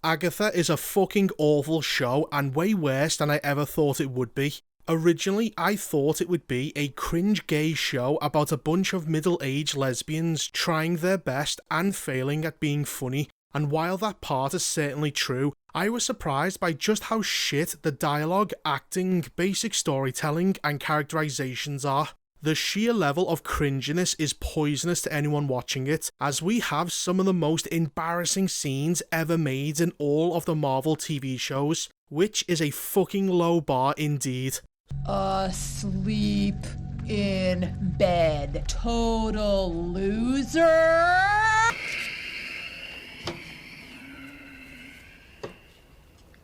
Agatha is a fucking awful show and way worse than I ever thought it would be. Originally, I thought it would be a cringe gay show about a bunch of middle-aged lesbians trying their best and failing at being funny, and while that part is certainly true, I was surprised by just how shit the dialogue, acting, basic storytelling, and characterizations are. The sheer level of cringiness is poisonous to anyone watching it, as we have some of the most embarrassing scenes ever made in all of the Marvel TV shows, which is a fucking low bar indeed. Asleep in bed. Total loser!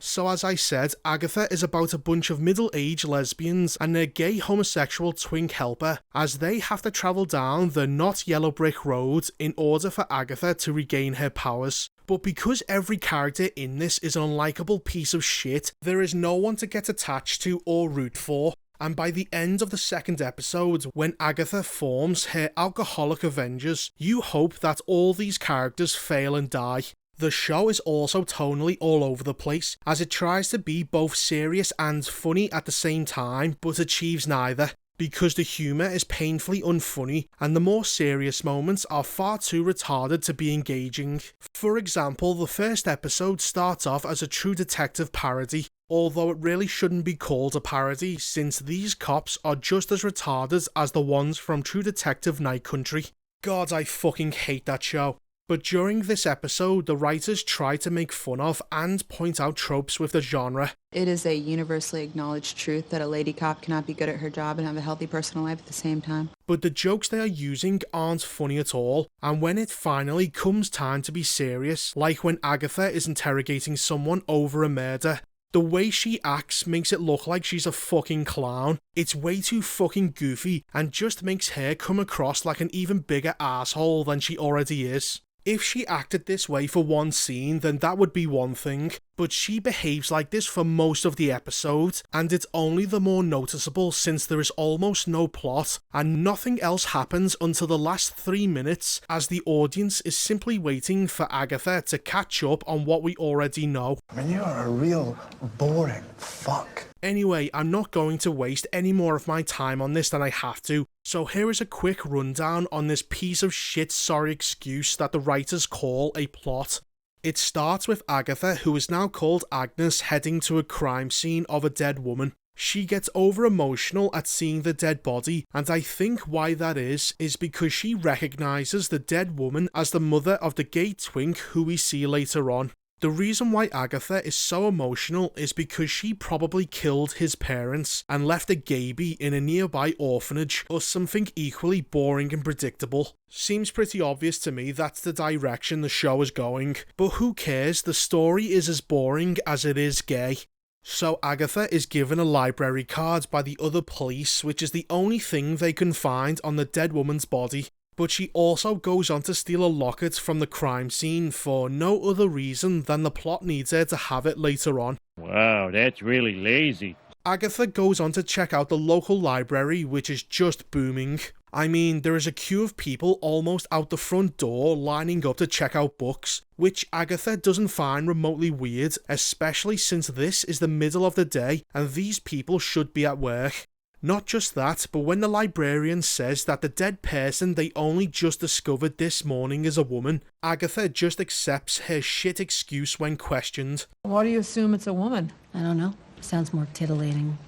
So as I said, Agatha is about a bunch of middle-aged lesbians and their gay homosexual twink helper as they have to travel down the not yellow brick road in order for Agatha to regain her powers. But because every character in this is an unlikable piece of shit, there is no one to get attached to or root for. And by the end of the second episode, when Agatha forms her alcoholic Avengers, you hope that all these characters fail and die. The show is also tonally all over the place, as it tries to be both serious and funny at the same time, but achieves neither, because the humour is painfully unfunny, and the more serious moments are far too retarded to be engaging. For example, the first episode starts off as a True Detective parody, although it really shouldn't be called a parody, since these cops are just as retarded as the ones from True Detective Night Country. God, I fucking hate that show. But during this episode, the writers try to make fun of and point out tropes with the genre. It is a universally acknowledged truth that a lady cop cannot be good at her job and have a healthy personal life at the same time. But the jokes they are using aren't funny at all, and when it finally comes time to be serious, like when Agatha is interrogating someone over a murder, the way she acts makes it look like she's a fucking clown. It's way too fucking goofy and just makes her come across like an even bigger asshole than she already is. If she acted this way for one scene, then that would be one thing, but she behaves like this for most of the episode, and it's only the more noticeable since there is almost no plot, and nothing else happens until the last 3 minutes, as the audience is simply waiting for Agatha to catch up on what we already know. I mean, you are a real boring fuck. Anyway, I'm not going to waste any more of my time on this than I have to, so here is a quick rundown on this piece of shit sorry excuse that the writers call a plot. It starts with Agatha, who is now called Agnes, heading to a crime scene of a dead woman. She gets over emotional at seeing the dead body, and I think why that is because she recognises the dead woman as the mother of the gay twink who we see later on. The reason why Agatha is so emotional is because she probably killed his parents and left a gaby in a nearby orphanage, or something equally boring and predictable. Seems pretty obvious to me that's the direction the show is going, but who cares, the story is as boring as it is gay. So Agatha is given a library card by the other police, which is the only thing they can find on the dead woman's body. But she also goes on to steal a locket from the crime scene for no other reason than the plot needs her to have it later on. Wow, that's really lazy. Agatha goes on to check out the local library, which is just booming. I mean, there is a queue of people almost out the front door lining up to check out books, which Agatha doesn't find remotely weird, especially since this is the middle of the day and these people should be at work. Not just that, but when the librarian says that the dead person they only just discovered this morning is a woman, Agatha just accepts her shit excuse when questioned. Why do you assume it's a woman? I don't know. Sounds more titillating.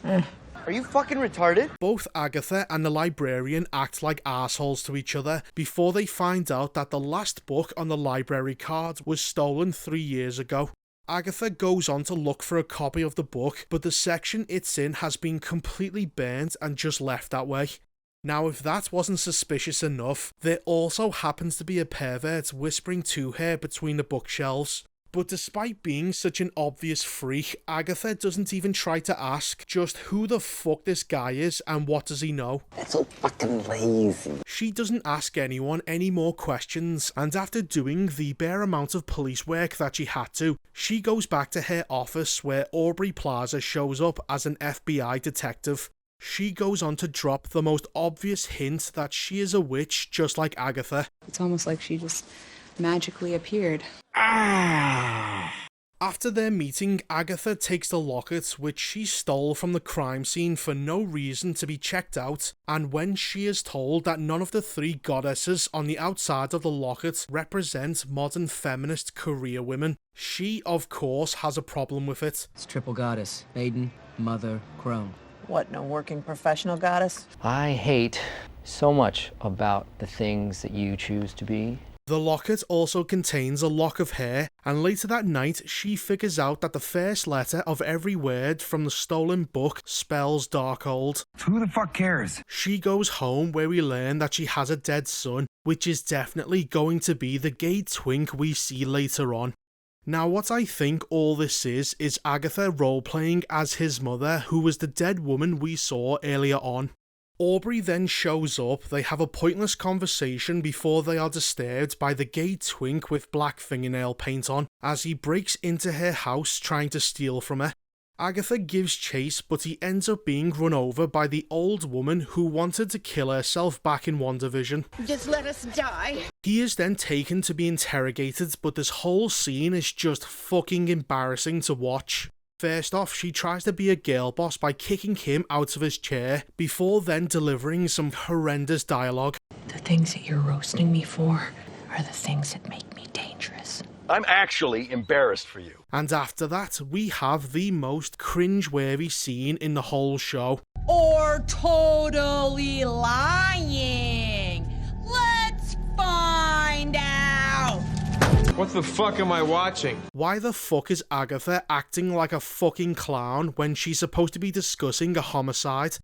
Are you fucking retarded? Both Agatha and the librarian act like assholes to each other before they find out that the last book on the library card was stolen 3 years ago. Agatha goes on to look for a copy of the book, but the section it's in has been completely burnt and just left that way. Now, if that wasn't suspicious enough, there also happens to be a pervert whispering to her between the bookshelves. But despite being such an obvious freak, Agatha doesn't even try to ask just who the fuck this guy is and what does he know. That's so fucking lazy. She doesn't ask anyone any more questions, and after doing the bare amount of police work that she had to, she goes back to her office where Aubrey Plaza shows up as an FBI detective. She goes on to drop the most obvious hint that she is a witch just like Agatha. It's almost like she just magically appeared. After their meeting, Agatha takes the locket which she stole from the crime scene for no reason to be checked out, and when she is told that none of the three goddesses on the outside of the locket represent modern feminist career women, she of course has a problem with it. It's triple goddess, maiden, mother, crone. What, no working professional goddess? I hate so much about the things that you choose to be. The locket also contains a lock of hair, and later that night she figures out that the first letter of every word from the stolen book spells Darkhold. Who the fuck cares? She goes home where we learn that she has a dead son, which is definitely going to be the gay twink we see later on. Now what I think all this is Agatha role-playing as his mother, who was the dead woman we saw earlier on. Aubrey then shows up, they have a pointless conversation before they are disturbed by the gay twink with black fingernail paint on, as he breaks into her house trying to steal from her. Agatha gives chase, but he ends up being run over by the old woman who wanted to kill herself back in WandaVision. Just let us die. He is then taken to be interrogated, but this whole scene is just fucking embarrassing to watch. First off, she tries to be a girl boss by kicking him out of his chair, before then delivering some horrendous dialogue. The things that you're roasting me for are the things that make me dangerous. I'm actually embarrassed for you. And after that, we have the most cringe-worthy scene in the whole show. Or totally lying. Let's find out. What the fuck am I watching? Why the fuck is Agatha acting like a fucking clown when she's supposed to be discussing a homicide?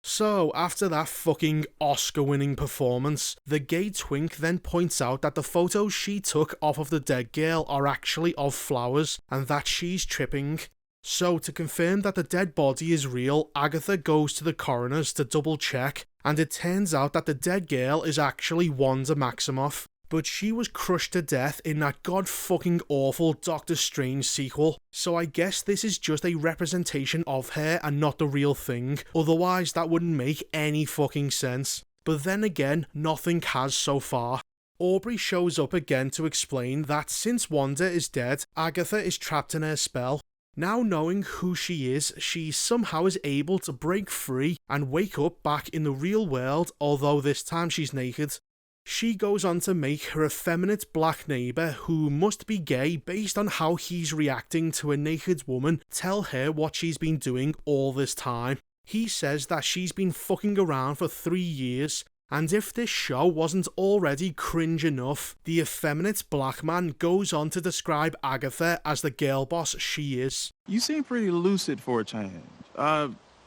So, after that fucking Oscar-winning performance, the gay twink then points out that the photos she took off of the dead girl are actually of flowers, and that she's tripping. So, to confirm that the dead body is real, Agatha goes to the coroner's to double check, and it turns out that the dead girl is actually Wanda Maximoff. But she was crushed to death in that god-fucking awful Doctor Strange sequel, so I guess this is just a representation of her and not the real thing, otherwise that wouldn't make any fucking sense. But then again, nothing has so far. Aubrey shows up again to explain that since Wanda is dead, Agatha is trapped in her spell. Now knowing who she is, she somehow is able to break free and wake up back in the real world, although this time she's naked. She goes on to make her effeminate black neighbour, who must be gay based on how he's reacting to a naked woman, tell her what she's been doing all this time. He says that she's been fucking around for 3 years, and if this show wasn't already cringe enough, the effeminate black man goes on to describe Agatha as the girl boss she is. You seem pretty lucid for a change.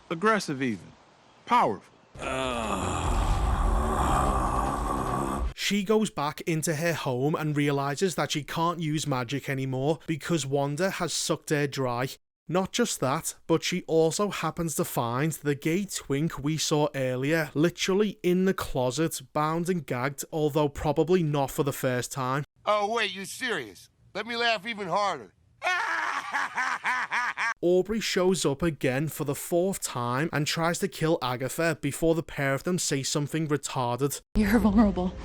Aggressive even. Powerful. She goes back into her home and realises that she can't use magic anymore because Wanda has sucked her dry. Not just that, but she also happens to find the gay twink we saw earlier literally in the closet, bound and gagged, although probably not for the first time. Oh wait, you serious? Let me laugh even harder. Aubrey shows up again for the 4th time and tries to kill Agatha before the pair of them say something retarded. You're vulnerable.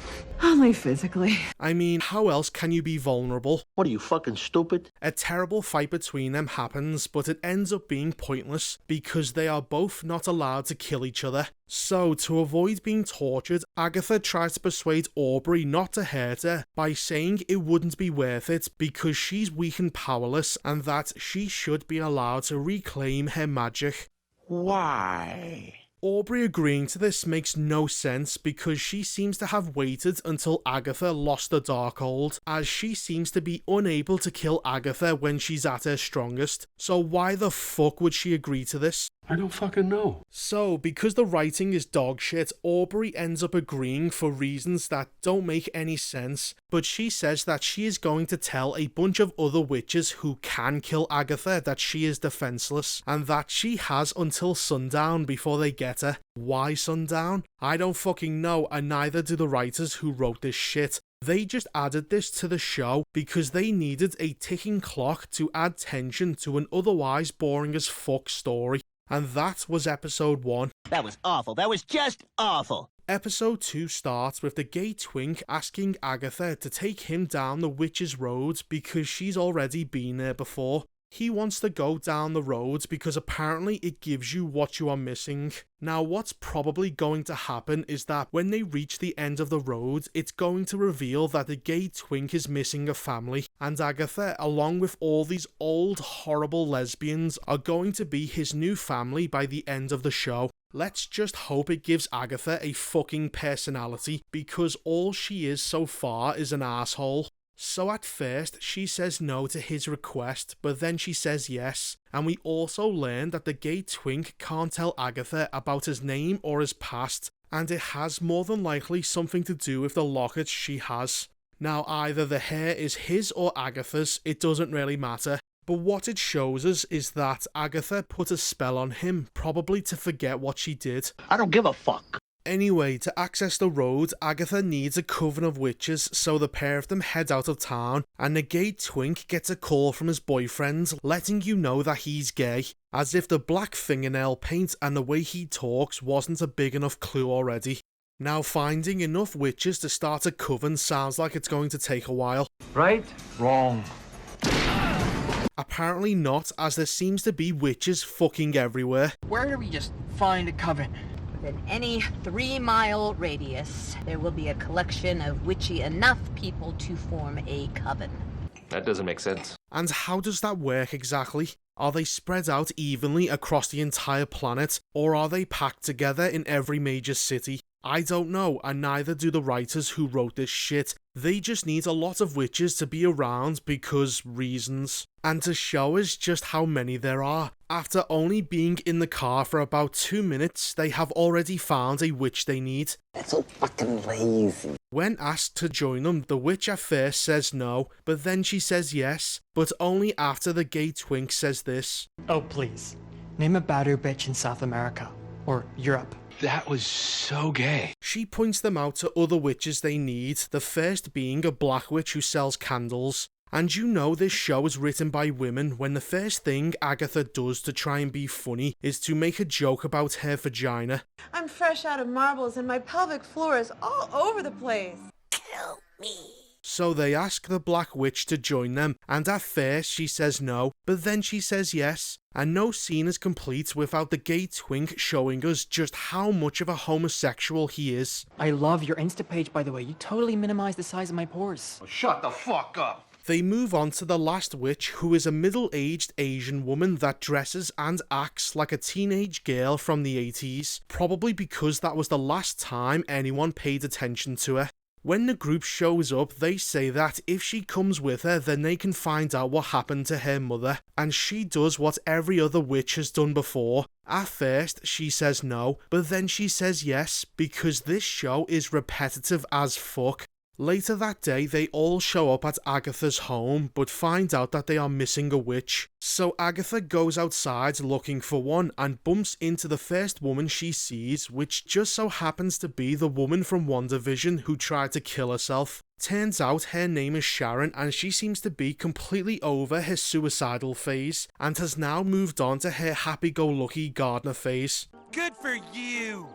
Only physically. I mean, how else can you be vulnerable? What are you, fucking stupid? A terrible fight between them happens, but it ends up being pointless because they are both not allowed to kill each other. So, to avoid being tortured, Agatha tries to persuade Aubrey not to hurt her by saying it wouldn't be worth it because she's weak and powerless and that she should be allowed to reclaim her magic. Why? Aubrey agreeing to this makes no sense because she seems to have waited until Agatha lost the Darkhold, as she seems to be unable to kill Agatha when she's at her strongest. So why the fuck would she agree to this? I don't fucking know. So, because the writing is dog shit, Aubrey ends up agreeing for reasons that don't make any sense, but she says that she is going to tell a bunch of other witches who can kill Agatha that she is defenseless, and that she has until sundown before they get her. Why sundown? I don't fucking know, and neither do the writers who wrote this shit. They just added this to the show because they needed a ticking clock to add tension to an otherwise boring as fuck story. And that was episode 1. That was awful. That was just awful. Episode 2 starts with the gay twink asking Agatha to take him down the witch's road because she's already been there before. He wants to go down the road because apparently it gives you what you are missing. Now what's probably going to happen is that when they reach the end of the road, it's going to reveal that the gay twink is missing a family, and Agatha, along with all these old horrible lesbians, are going to be his new family by the end of the show. Let's just hope it gives Agatha a fucking personality, because all she is so far is an asshole. So at first, she says no to his request, but then she says yes, and we also learn that the gay twink can't tell Agatha about his name or his past, and it has more than likely something to do with the locket she has. Now either the hair is his or Agatha's, it doesn't really matter. But what it shows us is that Agatha put a spell on him, probably to forget what she did. I don't give a fuck. Anyway, to access the road, Agatha needs a coven of witches, so the pair of them head out of town, and the gay twink gets a call from his boyfriend, letting you know that he's gay, as if the black fingernail paint and the way he talks wasn't a big enough clue already. Now finding enough witches to start a coven sounds like it's going to take a while. Right? Wrong. Apparently not, as there seems to be witches fucking everywhere. Where do we just find a coven? Within any 3-mile radius, there will be a collection of witchy enough people to form a coven. That doesn't make sense. And how does that work exactly? Are they spread out evenly across the entire planet, or are they packed together in every major city? I don't know, and neither do the writers who wrote this shit. They just need a lot of witches to be around because reasons. And to show us just how many there are. After only being in the car for about 2 minutes, they have already found a witch they need. That's so fucking lazy. When asked to join them, the witch at first says no, but then she says yes, but only after the gay twink says this. Oh, please. Name a badder bitch in South America. Or Europe. That was so gay. She points them out to other witches they need, the first being a black witch who sells candles. And you know this show is written by women when the first thing Agatha does to try and be funny is to make a joke about her vagina. I'm fresh out of marbles and my pelvic floor is all over the place. Kill me. So they ask the black witch to join them, and at first she says no, but then she says yes, and no scene is complete without the gay twink showing us just how much of a homosexual he is. I love your Insta page, by the way. You totally minimize the size of my pores. Oh, shut the fuck up. They move on to the last witch, who is a middle-aged Asian woman that dresses and acts like a teenage girl from the 80s, probably because that was the last time anyone paid attention to her. When the group shows up, they say that if she comes with her, then they can find out what happened to her mother, and she does what every other witch has done before. At first, she says no, but then she says yes, because this show is repetitive as fuck. Later that day, they all show up at Agatha's home, but find out that they are missing a witch. So Agatha goes outside looking for one and bumps into the first woman she sees, which just so happens to be the woman from WandaVision who tried to kill herself. Turns out her name is Sharon, and she seems to be completely over her suicidal phase and has now moved on to her happy-go-lucky gardener phase. Good for you.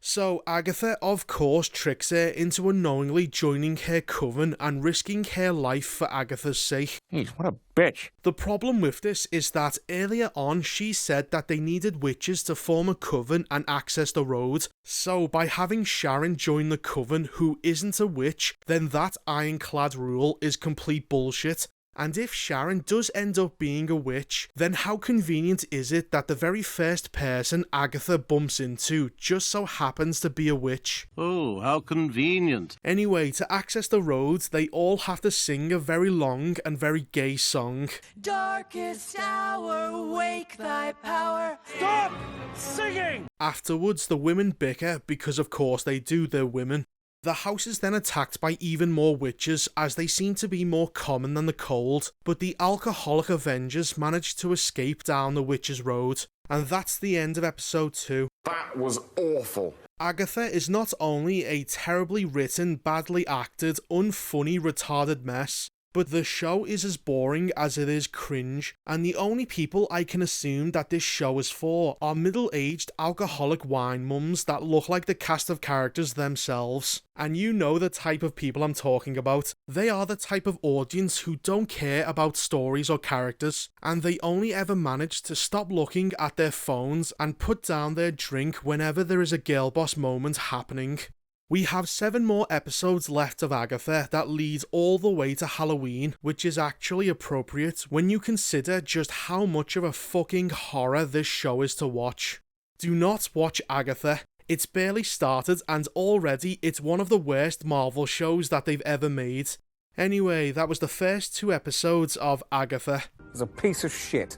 So Agatha of course tricks her into unknowingly joining her coven and risking her life for Agatha's sake. Jeez, what a bitch. The problem with this is that earlier on she said that they needed witches to form a coven and access the road. So by having Sharon join the coven who isn't a witch, then that ironclad rule is complete bullshit. And if Sharon does end up being a witch, then how convenient is it that the very first person Agatha bumps into just so happens to be a witch? Oh, how convenient. Anyway, to access the road, they all have to sing a very long and very gay song. Darkest hour, wake thy power. Stop singing! Afterwards, the women bicker because of course they do, they're women. The house is then attacked by even more witches, as they seem to be more common than the cold, but the alcoholic Avengers manage to escape down the witches' road. And that's the end of episode 2. That was awful. Agatha is not only a terribly written, badly acted, unfunny, retarded mess, but the show is as boring as it is cringe, and the only people I can assume that this show is for are middle-aged alcoholic wine mums that look like the cast of characters themselves. And you know the type of people I'm talking about. They are the type of audience who don't care about stories or characters, and they only ever manage to stop looking at their phones and put down their drink whenever there is a girl boss moment happening. We have 7 more episodes left of Agatha that lead all the way to Halloween, which is actually appropriate when you consider just how much of a fucking horror this show is to watch. Do not watch Agatha. It's barely started and already it's one of the worst Marvel shows that they've ever made. Anyway, that was the first 2 episodes of Agatha. It's a piece of shit.